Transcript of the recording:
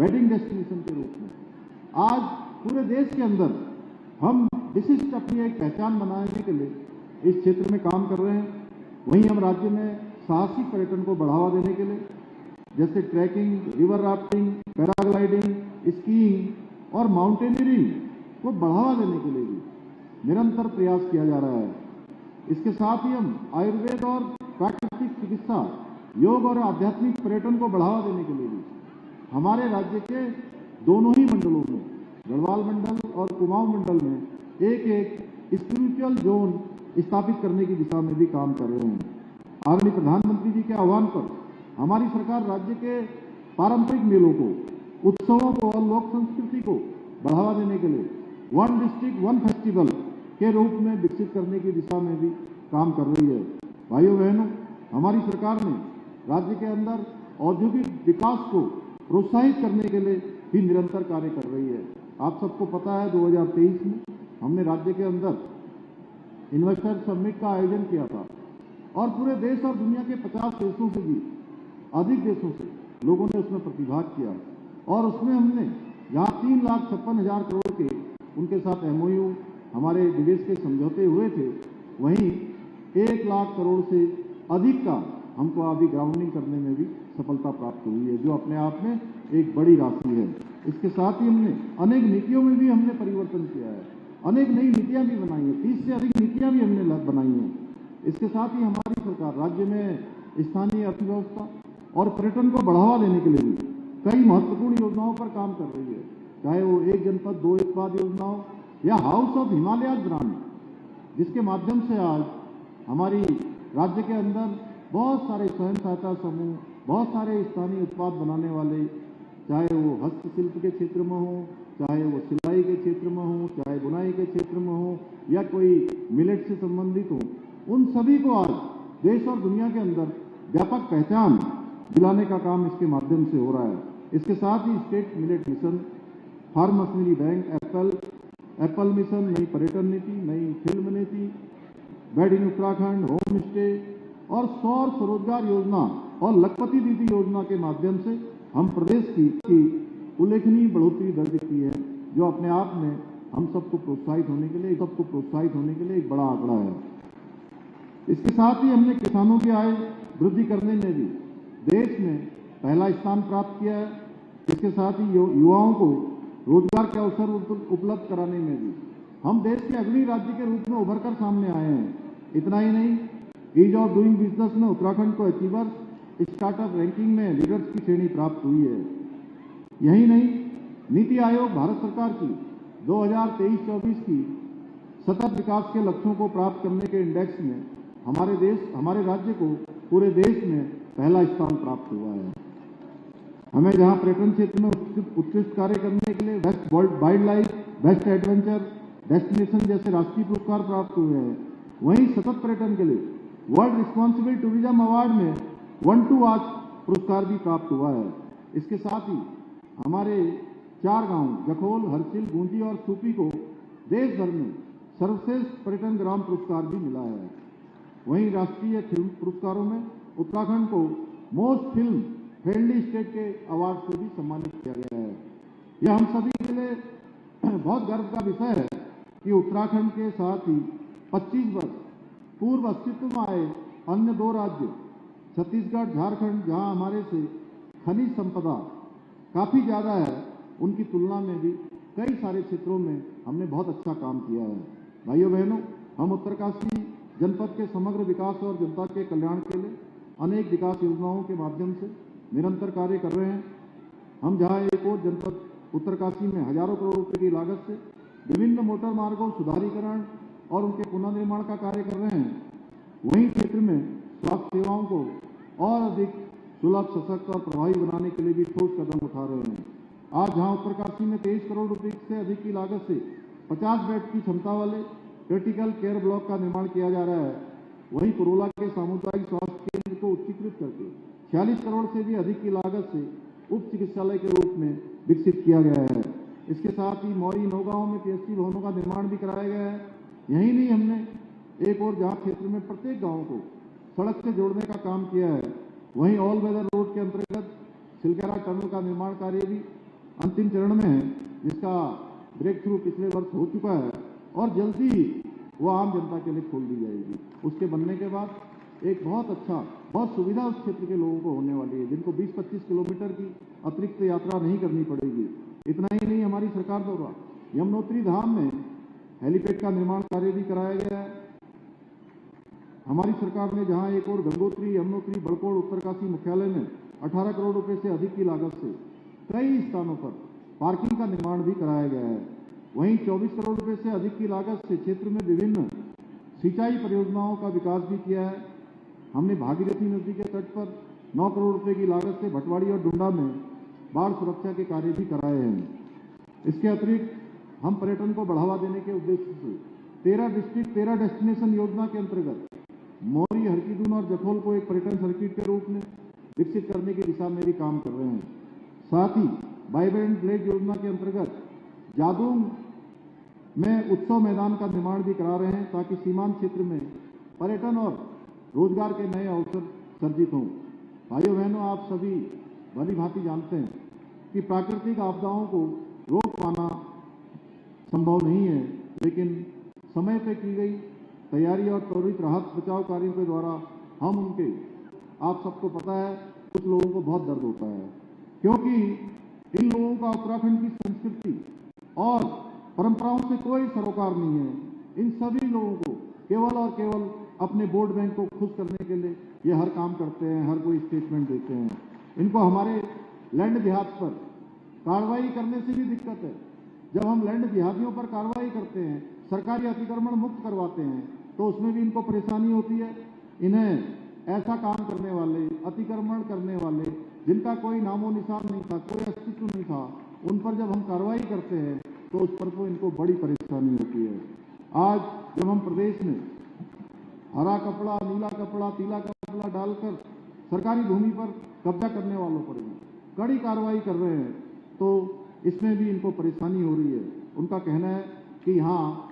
Wedding destination के रूप में आज पूरे देश के अंदर हम विशिष्ट अपनी एक पहचान बनाने के लिए इस क्षेत्र में काम कर रहे हैं। वहीं हम राज्य में साहसिक पर्यटन को बढ़ावा देने के लिए जैसे trekking, river rafting, paragliding, skiing और माउंटेनियरिंग को बढ़ावा देने के लिए भी निरंतर प्रयास किया जा रहा है। इसके साथ ही हम आयुर्वेद और प्राकृतिक चिकित्सा, योग और आध्यात्मिक पर्यटन को बढ़ावा देने के लिए भी हमारे राज्य के दोनों ही मंडलों में, गढ़वाल मंडल और कुमाऊं मंडल में एक एक स्पिरिचुअल जोन स्थापित करने की दिशा में भी काम कर रहे हैं। आदरणीय प्रधानमंत्री जी के आह्वान पर हमारी सरकार राज्य के पारंपरिक मेलों को, उत्सवों को और लोक संस्कृति को बढ़ावा देने के लिए वन डिस्ट्रिक्ट वन फेस्टिवल के रूप में विकसित करने की दिशा में भी काम कर रही है। भाइयों बहनों, हमारी सरकार ने राज्य के अंदर औद्योगिक विकास को प्रोत्साहित करने के लिए भी निरंतर कार्य कर रही है। आप सबको पता है 2023 में हमने राज्य के अंदर इन्वेस्टर समिट का आयोजन किया था और पूरे देश और दुनिया के 50 देशों से भी अधिक देशों से लोगों ने उसमें प्रतिभाग किया और उसमें हमने जहाँ 3,56,000 करोड़ के उनके साथ MOU हमारे निवेश के समझौते हुए थे, वहीं 1 लाख करोड़ से अधिक का हमको अभी ग्राउंडिंग करने में भी सफलता प्राप्त हुई है, जो अपने आप में एक बड़ी राशि है। इसके साथ ही हमने अनेक नीतियों में भी हमने परिवर्तन किया है, अनेक नई नीतियां भी बनाई हैं, 30 से अधिक नीतियां भी हमने बनाई हैं। इसके साथ ही हमारी सरकार राज्य में स्थानीय अर्थव्यवस्था और पर्यटन को बढ़ावा देने के लिए भी कई महत्वपूर्ण योजनाओं पर काम कर रही है, चाहे वो एक जनपद दो उत्पाद योजना हो या हाउस ऑफ हिमालय ब्रांड, जिसके माध्यम से आज हमारी राज्य के अंदर बहुत सारे स्वयं सहायता समूह, बहुत सारे स्थानीय उत्पाद बनाने वाले, चाहे वो हस्तशिल्प के क्षेत्र में हो, चाहे वो सिलाई के क्षेत्र में हो, चाहे बुनाई के क्षेत्र में हो या कोई मिलेट से संबंधित हो, उन सभी को आज देश और दुनिया के अंदर व्यापक पहचान दिलाने का काम इसके माध्यम से हो रहा है। इसके साथ ही state millet mission, farm machinery bank, apple mission, नई पर्यटन नीति, नई फिल्म नीति, bed in Uttarakhand, home stay और सौर स्वरोजगार योजना और लखपति दीदी योजना के माध्यम से हम प्रदेश की उल्लेखनीय बढ़ोतरी दर्ज की है, जो अपने आप में हम सबको प्रोत्साहित होने के लिए एक बड़ा आंकड़ा है। इसके साथ ही हमने किसानों की आय वृद्धि करने में भी देश में पहला स्थान प्राप्त किया है। इसके साथ ही युवाओं को रोजगार के अवसर उपलब्ध कराने में भी हम देश के अग्रणी राज्य के रूप में उभर कर सामने आए हैं। इतना ही नहीं, ईज ऑफ डूइंग बिजनेस में उत्तराखंड को अचीवर्स स्टार्टअप रैंकिंग में लीडर्स की श्रेणी प्राप्त हुई है। यही नहीं, नीति आयोग भारत सरकार की 2023-24 की सतत विकास के लक्ष्यों को प्राप्त करने के इंडेक्स में हमारे राज्य को पूरे देश में पहला स्थान प्राप्त हुआ है। हमें जहां पर्यटन क्षेत्र में उत्कृष्ट कार्य करने के लिए best wild life, best adventure destination जैसे राष्ट्रीय पुरस्कार प्राप्त हुए हैं, वहीं सतत पर्यटन के लिए वर्ल्ड रिस्पॉन्सिबल टूरिज्म अवार्ड में 1 to वॉच पुरस्कार भी प्राप्त हुआ है। इसके साथ ही हमारे 4 गांव जखोल, हरसिल, गूंजी और सूपी को देश भर में सर्वश्रेष्ठ पर्यटन ग्राम पुरस्कार भी मिला है। वहीं राष्ट्रीय फिल्म पुरस्कारों में उत्तराखंड को मोस्ट फिल्म फ्रेंडली स्टेट के अवार्ड से भी सम्मानित किया गया है। यह हम सभी के लिए बहुत गर्व का विषय है कि उत्तराखंड के साथ ही 25 वर्ष पूर्व अस्तित्व में आए अन्य 2 राज्य छत्तीसगढ़, झारखंड, जहां हमारे से खनिज संपदा काफी ज्यादा है, उनकी तुलना में भी कई सारे क्षेत्रों में हमने बहुत अच्छा काम किया है। भाइयों बहनों, हम उत्तरकाशी जनपद के समग्र विकास और जनता के कल्याण के लिए अनेक विकास योजनाओं के माध्यम से निरंतर कार्य कर रहे हैं। हम जहां एक और जनपद उत्तरकाशी में हजारों करोड़ रुपए की लागत से विभिन्न मोटर मार्गों सुधारीकरण और उनके पुनर्निर्माण का कार्य कर रहे हैं, वहीं क्षेत्र में स्वास्थ्य सेवाओं को और अधिक सुलभ, सशक्त और प्रभावी बनाने के लिए भी ठोस कदम उठा रहे हैं। आज जहां उत्तरकाशी में 23 करोड़ रुपए से अधिक की लागत से 50 बेड की क्षमता वाले क्रिटिकल केयर ब्लॉक का निर्माण किया जा रहा है, वहीं कुरोला के सामुदायिक स्वास्थ्य केंद्र को उच्चीकृत करके 46 करोड़ से भी अधिक की लागत से उप चिकित्सालय के रूप में विकसित किया गया है। इसके साथ ही मौरी, नौगांव में PSC भवनों का निर्माण भी कराया गया है। यही नहीं, हमने एक और जहां क्षेत्र में प्रत्येक गांव को सड़क से जोड़ने का काम किया है, वहीं ऑल वेदर रोड के अंतर्गत सिलगेरा टनल का निर्माण कार्य भी अंतिम चरण में है, जिसका ब्रेक थ्रू पिछले वर्ष हो चुका है और जल्दी ही वो आम जनता के लिए खोल दी जाएगी। उसके बनने के बाद एक बहुत सुविधा उस क्षेत्र के लोगों को होने वाली है, जिनको 20-25 किलोमीटर की अतिरिक्त यात्रा नहीं करनी पड़ेगी। इतना ही नहीं, हमारी सरकार द्वारा यमुनोत्री धाम में हेलीपैड का निर्माण कार्य भी कराया गया है। हमारी सरकार ने जहां एक और गंगोत्री, यमुनोत्री, बड़कोड़, उत्तरकाशी मुख्यालय में 18 करोड़ रुपए से अधिक की लागत से कई स्थानों पर पार्किंग का निर्माण भी कराया गया है। वहीं 24 करोड़ रुपए से अधिक की लागत से क्षेत्र में विभिन्न सिंचाई परियोजनाओं का विकास भी किया है। हमने भागीरथी नदी के तट पर 9 करोड़ रुपए की लागत से भटवाड़ी और डुंडा में बाढ़ सुरक्षा के कार्य भी कराए हैं। इसके अतिरिक्त हम पर्यटन को बढ़ावा देने के उद्देश्य से 13 डिस्ट्रिक्ट 13 डेस्टिनेशन योजना के अंतर्गत मौरी, हरकीदून और जखौल को एक पर्यटन सर्किट के रूप में विकसित करने की दिशा में भी काम कर रहे हैं। साथ ही वाइब्रेंट विलेज योजना के अंतर्गत जादूंग में उत्सव मैदान का निर्माण भी करा रहे हैं, ताकि सीमांत क्षेत्र में पर्यटन और रोजगार के नए अवसर सर्जित हों। भाइयों बहनों, आप सभी भली भांति जानते हैं कि प्राकृतिक आपदाओं को रोक पाना संभव नहीं है, लेकिन समय पर की गई तैयारी और त्वरित राहत बचाव कार्यों के द्वारा हम उनके, आप सबको पता है, कुछ लोगों को बहुत दर्द होता है, क्योंकि इन लोगों का उत्तराखंड की संस्कृति और परंपराओं से कोई सरोकार नहीं है। इन सभी लोगों को केवल और केवल अपने वोट बैंक को खुश करने के लिए ये हर काम करते हैं, हर कोई स्टेटमेंट देते हैं। इनको हमारे लैंड जिहाद पर कार्रवाई करने से भी दिक्कत है। जब हम लैंड जिहादियों पर कार्रवाई करते हैं, सरकारी अतिक्रमण मुक्त करवाते हैं, तो उसमें भी इनको परेशानी होती है। इन्हें ऐसा काम करने वाले, अतिक्रमण करने वाले, जिनका कोई नामो निशान नहीं था, कोई अस्तित्व नहीं था, उन पर जब हम कार्रवाई करते हैं तो उस पर तो इनको बड़ी परेशानी होती है। आज जब हम प्रदेश में हरा कपड़ा, नीला कपड़ा, पीला कपड़ा डालकर सरकारी भूमि पर कब्जा करने वालों पर भी कड़ी कार्रवाई कर रहे हैं, तो इसमें भी इनको परेशानी हो रही है। उनका कहना है कि यहाँ